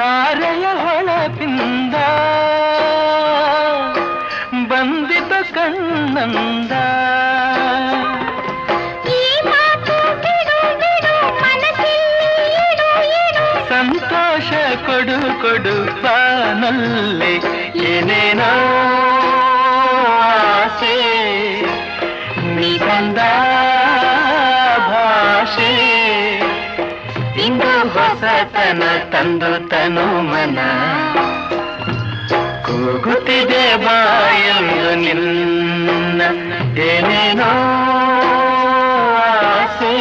ತಾರೆಯ ಹೊಳಪಿಂದ ಬಂದಿತ ಕಣ್ಣಂದ ಸಂತೋಷ ಕೊಡು ಕೊಡು ಬಾನಲ್ಲಿ ಏನೇನೋ ಆಸೆ ನೀ ಬಂದ ಭಾಷೆ ಇಂದು ಹೊಸತನ ತಂದು ತನು ಮನ ಕೂಗುತ್ತಿದೆ ಬಾಯೊಂದು ನಿನ್ನ ಏನೇನೋ ಆಸೆ